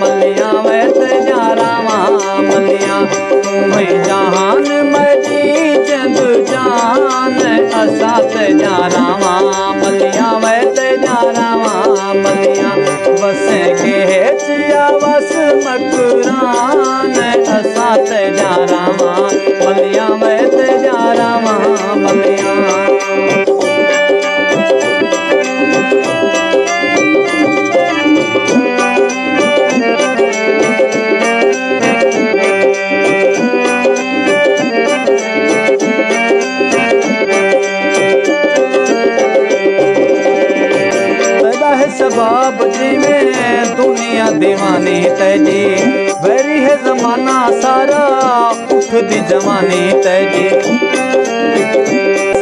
मलिया वे तेजा रामा मलिया तू जहान मजी चंद जान असा तेजा रामा मलिया वे तेजा रामा मलिया बसे के चिया बस मकरान असा तेजा रामा मलिया वे तेजा रामा मलिया सबाब जी में दुनिया दीवानी तेजी वेरी है जमाना सारा उठ दी जवानी तेजी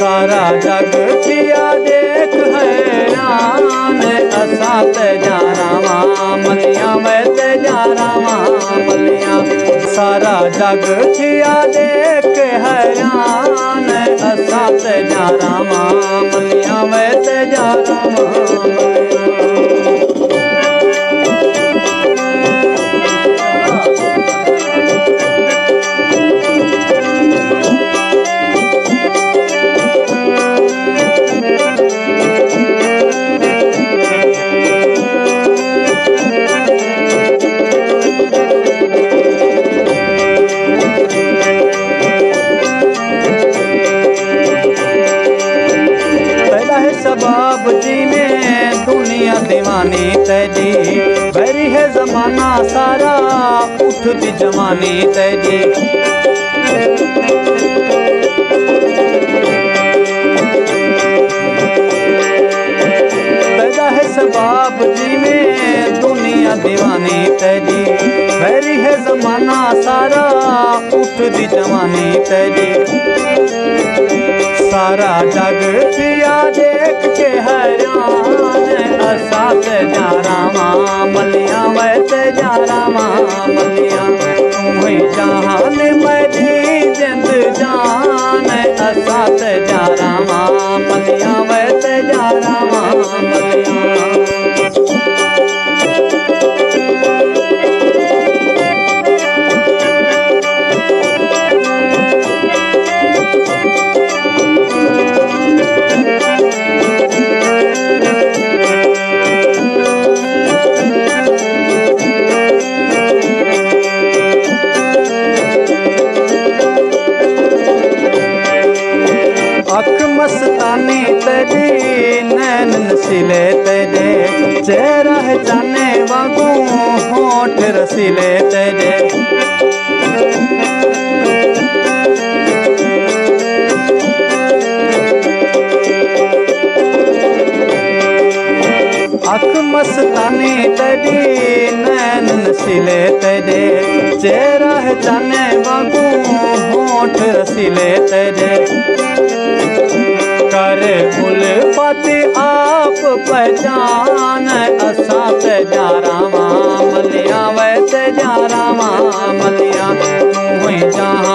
सारा जग किया देख हैरान असा तेजा रामा मलिया वे तेजा रामा मलिया सारा जग किया देख हैरान असा तेजा रामा मलिया वे तेजा रामा मलिया सबाब जी में दुनिया दीवानी तेजी बैरी है जमाना सारा उठती जवानी तेजी पैदा है सबाब जी में दुनिया दीवानी तेजी बैरी है जमाना सारा उठती जवानी तेजी सारा जग किया देख के हैरान असा तेजा रामा मलिया वे तेजा रामा मलिया तू जहान मजी जिंद जान असा तेजा रामा मलिया वे तेजा रामा मलिया अख मस्तानी तेजी नैन नसीले तेजे चेहरा है जाने वागू होठ रसीले तेजे अख मस्तानी तेजी नैन नसीले तेजे चेहरा है जाने वागू होठ रसीले तेजे करे उल्फत आप पहचान असा तेजा रामा मलिया वे तेजा रामा मलिया तू जहां